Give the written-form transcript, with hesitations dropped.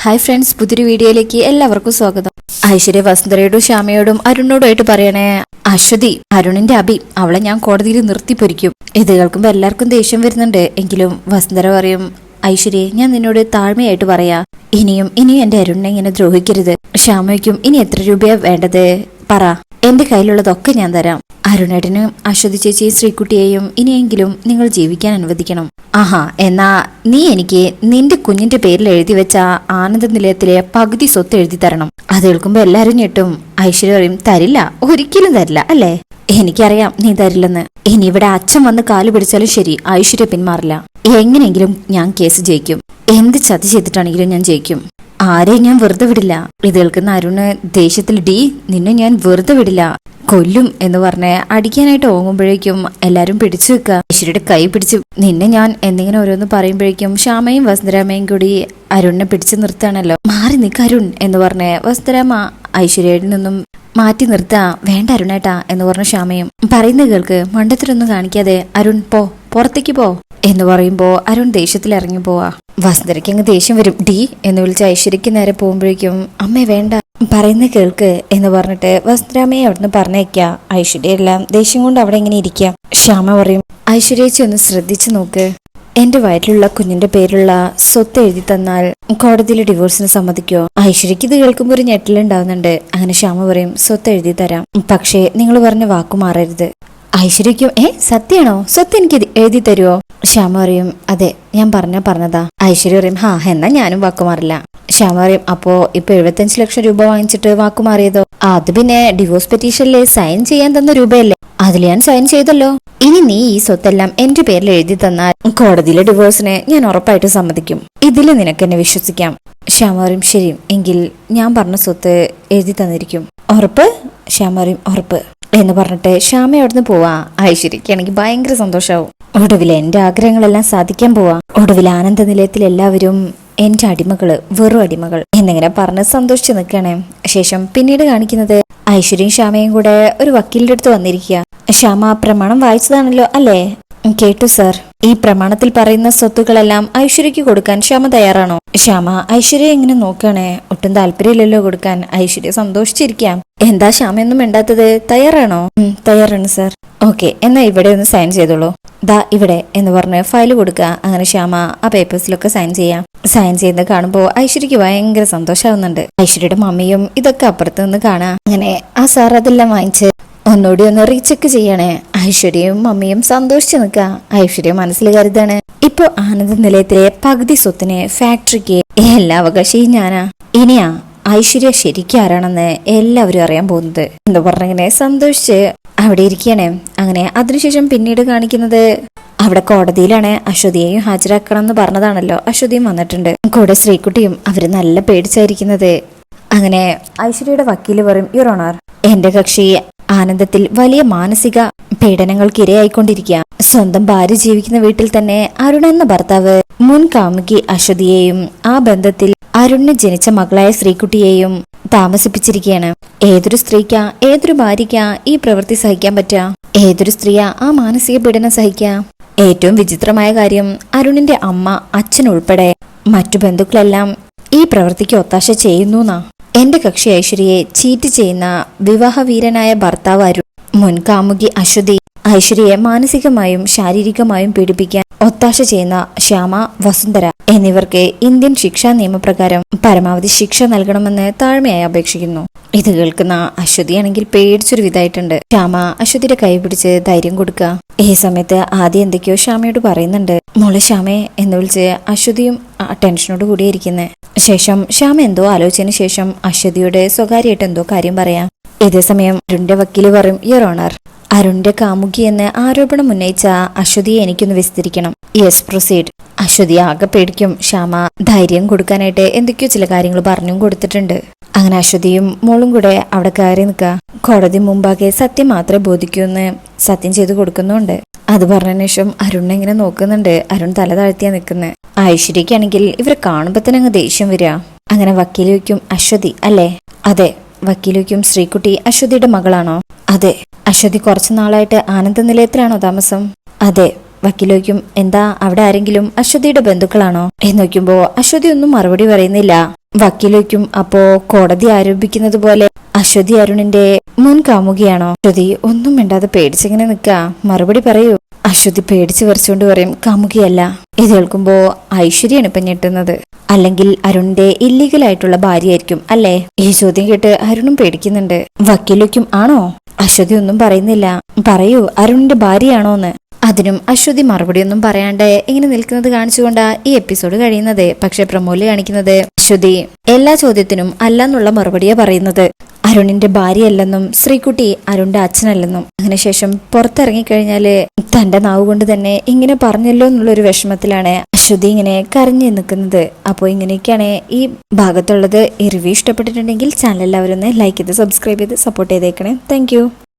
Hi friends, പുതിയൊരു വീഡിയോയിലേക്ക് എല്ലാവർക്കും സ്വാഗതം. ഐശ്വര്യ വസുന്ധരയോടും ശ്യാമയോടും അരുണിനോടുമായിട്ട് പറയണേ, അശ്വതി അരുണിന്റെ അഭി അവളെ ഞാൻ കോടതിയിൽ നിർത്തി പൊരിക്കും. ഇത് കേൾക്കുമ്പോൾ എല്ലാവർക്കും ദേഷ്യം വരുന്നുണ്ട്. എങ്കിലും വസുന്ധര പറയും, ഐശ്വര്യ ഞാൻ നിന്നോട് താഴ്മയായിട്ട് പറയാ, ഇനിയും എന്റെ അരുണിനെ ഇങ്ങനെ ദ്രോഹിക്കരുത്. ശ്യാമയ്ക്കും ഇനി എത്ര രൂപയാ വേണ്ടത് പറ, എന്റെ കയ്യിലുള്ളതൊക്കെ ഞാൻ തരാം. അരുണേട്ടനും അശ്വതി ചേച്ചിയും ശ്രീകുട്ടിയെയും ഇനിയെങ്കിലും നിങ്ങൾ ജീവിക്കാൻ അനുവദിക്കണം. ആഹാ, എന്നാ നീ എനിക്ക് നിന്റെ കുഞ്ഞിന്റെ പേരിൽ എഴുതി വെച്ച ആനന്ദ നിലയത്തിലെ പകുതി സ്വത്ത് എഴുതി തരണം. അത് കേൾക്കുമ്പോ എല്ലാരും ഞെട്ടും. ഐശ്വര്യ പറയും, തരില്ല, ഒരിക്കലും തരില്ല അല്ലേ? എനിക്കറിയാം നീ തരില്ലെന്ന്. ഇനി ഇവിടെ അച്ഛൻ വന്ന് കാല് പിടിച്ചാലും ശരി, ഐശ്വര്യ പിന്മാറില്ല. എങ്ങനെയെങ്കിലും ഞാൻ കേസ് ജയിക്കും. എന്ത് ചതി ചെയ്തിട്ടാണെങ്കിലും ഞാൻ ജയിക്കും. ആരെയും ഞാൻ വെറുതെ വിടില്ല. ഇത് കേൾക്കുന്ന അരുണ് ദേഷ്യത്തിൽ, ഡി നിന്നെ ഞാൻ വെറുതെ വിടില്ല, കൊല്ലും എന്ന് പറഞ്ഞ് അടിക്കാനായിട്ട് ഓങ്ങുമ്പോഴേക്കും എല്ലാരും പിടിച്ചു വെക്കുക. ഐശ്വര്യയുടെ കൈ പിടിച്ച്, നിന്നെ ഞാൻ എന്തെങ്കിലും ഓരോന്ന് പറയുമ്പോഴേക്കും ശ്യാമയും വസുന്ധരാമയും കൂടി അരുണിനെ പിടിച്ചു നിർത്താണല്ലോ. മാറി നിൽക്ക അരുൺ എന്ന് പറഞ്ഞ് വസുന്ധരാമ ഐശ്വര്യയിൽ നിന്നും മാറ്റി നിർത്താ. വേണ്ട അരുണേട്ടാ എന്ന് പറഞ്ഞ ശ്യാമയും പറയുന്ന കേൾക്ക്, മണ്ടത്തിലൊന്നും കാണിക്കാതെ അരുൺ പോ, പുറത്തേക്ക് പോ എന്ന് പറയുമ്പോ അരുൺ ദേഷ്യത്തിൽ ഇറങ്ങി പോവാ. വസുന്ധരയ്ക്ക് അങ്ങ് ദേഷ്യം വരും. ഡി എന്ന് വിളിച്ച് ഐശ്വര്യക്ക് നേരെ പോകുമ്പോഴേക്കും, അമ്മേ വേണ്ട, പറയുന്ന കേൾക്ക് എന്ന് പറഞ്ഞിട്ട് വസുന്ധരാമയെ അവിടുന്ന് പറഞ്ഞേക്ക. ഐശ്വര്യ എല്ലാം ദേഷ്യം കൊണ്ട് അവിടെ ഇങ്ങനെ ഇരിക്കാം. ശ്യാമ പറയും, ഐശ്വര്യേച്ചി ഒന്ന് ശ്രദ്ധിച്ചു നോക്ക്, എന്റെ വയറ്റിലുള്ള കുഞ്ഞിന്റെ പേരിലുള്ള സ്വത്ത് എഴുതി തന്നാൽ കോടതിയിൽ ഡിവോഴ്സിന് സമ്മതിക്കോ? ഐശ്വര്യക്ക് ഇത് കേൾക്കുമ്പോൾ ഒരു ഞെട്ടലുണ്ടാവുന്നുണ്ട്. അങ്ങനെ ശ്യാമ പറയും, സ്വത്ത് എഴുതി തരാം, പക്ഷേ നിങ്ങൾ പറഞ്ഞ വാക്കു മാറരുത്. ഐശ്വര്യക്കും, സത്യാണോ? സ്വത്ത് എനിക്ക് എഴുതി തരുമോ? ശ്യാമ പറയും, അതെ, ഞാൻ പറഞ്ഞതാ. ഐശ്വര്യ പറയും, എന്നാ ഞാനും വാക്കുമാറില്ല. ശ്യാമ പറയും, അപ്പോ ഇപ്പൊ 75 ലക്ഷം രൂപ വാങ്ങിച്ചിട്ട് വാക്കുമാറിയതോ? അത് പിന്നെ ഡിവോഴ്സ് പെറ്റീഷനില് സൈൻ ചെയ്യാൻ തന്ന രൂപയല്ലേ, അതിൽ ഞാൻ സൈൻ ചെയ്തല്ലോ. ഇനി നീ ഈ സ്വത്തെല്ലാം എന്റെ പേരിൽ എഴുതി തന്നാൽ കോടതിയിലെ ഡിവോഴ്സിന് ഞാൻ ഉറപ്പായിട്ട് സമ്മതിക്കും. ഇതില് നിനക്ക് എന്നെ വിശ്വസിക്കാം. ശ്യാമ പറയും, ശരി, എങ്കിൽ ഞാൻ പറഞ്ഞ സ്വത്ത് എഴുതി തന്നിരിക്കും, ഉറപ്പ്? ശ്യാമ പറയും, ഉറപ്പ് എന്ന് പറഞ്ഞിട്ട് ശ്യാമ അവിടുന്ന് പോവാ. ഐശ്വര്യക്കാണെങ്കിൽ ഭയങ്കര സന്തോഷാവും. ഒടുവിൽ എന്റെ ആഗ്രഹങ്ങളെല്ലാം സാധിക്കാൻ പോവാ. ഒടുവിൽ ആനന്ദ നിലയത്തിൽ എല്ലാവരും എന്റെ അടിമകള്, വെറും അടിമകൾ എന്നിങ്ങനെ പറഞ്ഞ് സന്തോഷിച്ച് നിൽക്കണേ. ശേഷം പിന്നീട് കാണിക്കുന്നത് ഐശ്വര്യയും ശ്യാമയും കൂടെ ഒരു വക്കീലിന്റെ അടുത്ത് വന്നിരിക്കുക. ശ്യാമ പ്രമാണം വായിച്ചതാണല്ലോ അല്ലേ? കേട്ടു സർ. ഈ പ്രമാണത്തിൽ പറയുന്ന സ്വത്തുക്കളെല്ലാം ഐശ്വര്യക്ക് കൊടുക്കാൻ ശ്യാമ തയ്യാറാണോ? ശ്യാമ ഐശ്വര്യ ഇങ്ങനെ നോക്കണേ, ഒട്ടും താല്പര്യമില്ലല്ലോ കൊടുക്കാൻ. ഐശ്വര്യ സന്തോഷിച്ചിരിക്കാം. എന്താ ശ്യാമയൊന്നും വേണ്ടാത്തത്? തയ്യാറാണോ? തയ്യാറാണ് സർ. ഓക്കെ, എന്നാ ഇവിടെ ഒന്ന് സൈൻ ചെയ്തോളൂ. ദാ ഇവിടെ എന്ന് പറഞ്ഞ് ഫയൽ കൊടുക്കുക. അങ്ങനെ ശ്യാമ ആ പേപ്പേഴ്സിലൊക്കെ സൈൻ ചെയ്യാം. സൈൻ ചെയ്യുന്നത് കാണുമ്പോൾ ഐശ്വര്യക്ക് ഭയങ്കര സന്തോഷാവുന്നുണ്ട്. ഐശ്വര്യയുടെ മമ്മിയും ഇതൊക്കെ അപ്പുറത്ത് നിന്ന് കാണാം. അങ്ങനെ ആ സാർ അതെല്ലാം വാങ്ങിച്ച് ഒന്നുകൂടി ഒന്ന് റീചെക്ക് ചെയ്യണേ. ഐശ്വര്യയും മമ്മിയും സന്തോഷിച്ചു നിൽക്കുക. ഐശ്വര്യ മനസ്സിൽ കരുതാണ്, ഇപ്പൊ ആനന്ദ നിലയത്തിലെ പകുതി സ്വത്തിന് ഫാക്ടറിക്ക് എല്ലാ അവകാശവും ഞാനാ. ഇനിയാ ഐശ്വര്യ ശരിക്കും ആരാണെന്ന് എല്ലാവരും അറിയാൻ പോകുന്നത് എന്ന് പറഞ്ഞിങ്ങനെ സന്തോഷിച്ച് അവിടെ ഇരിക്കണേ. അങ്ങനെ അതിനുശേഷം പിന്നീട് കാണിക്കുന്നത് അവിടെ കോടതിയിലാണ്. അശ്വതിയെയും ഹാജരാക്കണം എന്ന് പറഞ്ഞതാണല്ലോ. അശ്വതിയും വന്നിട്ടുണ്ട്, കൂടെ ശ്രീകുട്ടിയും. അവര് നല്ല പേടിച്ചായിരിക്കുന്നത്. അങ്ങനെ ഐശ്വര്യയുടെ വക്കീല് പറയും, യുവർ ഓണർ, എന്റെ കക്ഷി ആനന്ദത്തിൽ വലിയ മാനസിക പീഡനങ്ങൾക്ക് ഇരയായിക്കൊണ്ടിരിക്കുക. സ്വന്തം ഭാര്യ ജീവിക്കുന്ന വീട്ടിൽ തന്നെ അരുൺ എന്ന ഭർത്താവ് മുൻ കാമുകി അശ്വതിയെയും ആ ബന്ധത്തിൽ അരുണിന് ജനിച്ച മകളായ ശ്രീകുട്ടിയെയും താമസിപ്പിച്ചിരിക്കുകയാണ്. ഏതൊരു സ്ത്രീക്കാ, ഏതൊരു ഭാര്യയ്ക്കാ ഈ പ്രവൃത്തി സഹിക്കാൻ പറ്റുക? ഏതൊരു സ്ത്രീയാ ആ മാനസിക പീഡനം സഹിക്കുക? ഏറ്റവും വിചിത്രമായ കാര്യം, അരുണിന്റെ അമ്മ, അച്ഛൻ ഉൾപ്പെടെ മറ്റു ബന്ധുക്കളെല്ലാം ഈ പ്രവൃത്തിക്ക് ഒത്താശ ചെയ്യുന്നു. എന്റെ കക്ഷി ഐശ്വര്യയെ ചീറ്റ് ചെയ്യുന്ന വിവാഹവീരനായ ഭർത്താവ് അരുൺ, മുൻ കാമുകി അശ്വതി, ഐശ്വര്യയെ മാനസികമായും ശാരീരികമായും പീഡിപ്പിക്കാൻ ഒത്താശ ചെയ്യുന്ന ശ്യാമ, വസുന്ധര എന്നിവർക്ക് ഇന്ത്യൻ ശിക്ഷാ നിയമപ്രകാരം പരമാവധി ശിക്ഷ നൽകണമെന്ന് താഴ്മയായി അപേക്ഷിക്കുന്നു. ഇത് കേൾക്കുന്ന അശ്വതിയാണെങ്കിൽ പേടിച്ചൊരു വിധായിട്ടുണ്ട്. ശ്യാമ അശ്വതിയുടെ കൈ പിടിച്ച് ധൈര്യം കൊടുക്കുക. ഈ സമയത്ത് ആദ്യം എന്തൊക്കെയോ ശ്യാമയോട് പറയുന്നുണ്ട്. മോളെ ശ്യാമേ എന്ന് വിളിച്ച് അശ്വതിയും ടെൻഷനോട് കൂടിയിരിക്കുന്നത്. ശേഷം ശ്യാമ എന്തോ ആലോചിച്ചതിന് ശേഷം അശ്വതിയോട് സ്വകാര്യമായിട്ട് എന്തോ കാര്യം പറയാം. ഇതേസമയം അരുണിന്റെ വക്കീല് പറയും, യുവർ ഓണർ, അരുണിന്റെ കാമുകി എന്ന് ആരോപണം ഉന്നയിച്ച അശ്വതിയെ എനിക്കൊന്ന് വിസ്തരിക്കണം. Yes, proceed. അശ്വതി ആകെ പേടിക്കും. ശ്യാമ ധൈര്യം കൊടുക്കാനായിട്ട് എന്തൊക്കെയോ ചില കാര്യങ്ങൾ പറഞ്ഞും കൊടുത്തിട്ടുണ്ട്. അങ്ങനെ അശ്വതിയും മോളും കൂടെ അവിടെ കയറി നിൽക്കുക. കോടതി മുമ്പാകെ സത്യം മാത്രമേ ബോധിക്കൂന്ന് സത്യം ചെയ്ത് കൊടുക്കുന്നുണ്ട്. അത് പറഞ്ഞതിന് ശേഷം അരുണിനെ ഇങ്ങനെ നോക്കുന്നുണ്ട്. അരുൺ തല താഴ്ത്തിയാ നിൽക്കുന്നത്. ഐശ്വര്യക്കാണെങ്കിൽ ഇവരെ കാണുമ്പോ തന്നെ അങ്ങ് ദേഷ്യം വരിക. അങ്ങനെ വക്കീല് വയ്ക്കും, അശ്വതി അല്ലേ? അതെ. വക്കീല് വയ്ക്കും, ശ്രീകുട്ടി അശ്വതിയുടെ മകളാണോ? അതെ. അശ്വതി കുറച്ചു നാളായിട്ട് ആനന്ദ നിലയത്തിലാണോ താമസം? അതെ. വക്കീല് വയ്ക്കും, എന്താ അവിടെ ആരെങ്കിലും അശ്വതിയുടെ ബന്ധുക്കളാണോ എന്ന് നോക്കുമ്പോ അശ്വതി ഒന്നും മറുപടി പറയുന്നില്ല. വക്കീലേക്കും അപ്പോ കോടതി ആരോപിക്കുന്നത് പോലെ അശ്വതി അരുണിന്റെ മുൻ കാമുകിയാണോ? അശ്വതി ഒന്നും മിണ്ടാതെ പേടിച്ചിങ്ങനെ നിക്കാ. മറുപടി പറയൂ. അശ്വതി പേടിച്ചു വരച്ചുകൊണ്ട് പറയും, കാമുകിയല്ല. ഇത് കേൾക്കുമ്പോ ഐശ്വര്യാണ് ഇപ്പൊ ഞെട്ടുന്നത്. അല്ലെങ്കിൽ അരുണിന്റെ ഇല്ലീഗലായിട്ടുള്ള ഭാര്യയായിരിക്കും അല്ലേ? ഈ ചോദ്യം കേട്ട് അരുണും പേടിക്കുന്നുണ്ട്. വക്കീലേക്കും ആണോ? അശ്വതി ഒന്നും പറയുന്നില്ല. പറയൂ, അരുണിന്റെ ഭാര്യയാണോന്ന്. അതിനും അശ്വതി മറുപടി ഒന്നും പറയാണ്ട് ഇങ്ങനെ നിൽക്കുന്നത് കാണിച്ചുകൊണ്ടാ ഈ എപ്പിസോഡ് കഴിയുന്നത്. പക്ഷെ പ്രമോല് കാണിക്കുന്നത് അശ്വതി എല്ലാ ചോദ്യത്തിനും അല്ലെന്നുള്ള മറുപടിയാ പറയുന്നത്. അരുണിന്റെ ഭാര്യയല്ലെന്നും ശ്രീകുട്ടി അരുണിന്റെ അച്ഛനല്ലെന്നും. അതിനുശേഷം പുറത്തിറങ്ങിക്കഴിഞ്ഞാല് തന്റെ നാവ് കൊണ്ട് തന്നെ ഇങ്ങനെ പറഞ്ഞല്ലോ എന്നുള്ളൊരു വിഷമത്തിലാണ് അശ്വതി ഇങ്ങനെ കരഞ്ഞു നിൽക്കുന്നത്. അപ്പോൾ ഇങ്ങനെയൊക്കെയാണ് ഈ ഭാഗത്തുള്ളത്. ഈ റിവ്യൂ ഇഷ്ടപ്പെട്ടിട്ടുണ്ടെങ്കിൽ ചാനൽ എല്ലാവരും ഒന്ന് ലൈക്ക് ചെയ്ത് സബ്സ്ക്രൈബ് ചെയ്ത് സപ്പോർട്ട് ചെയ്തേക്കണേ. താങ്ക്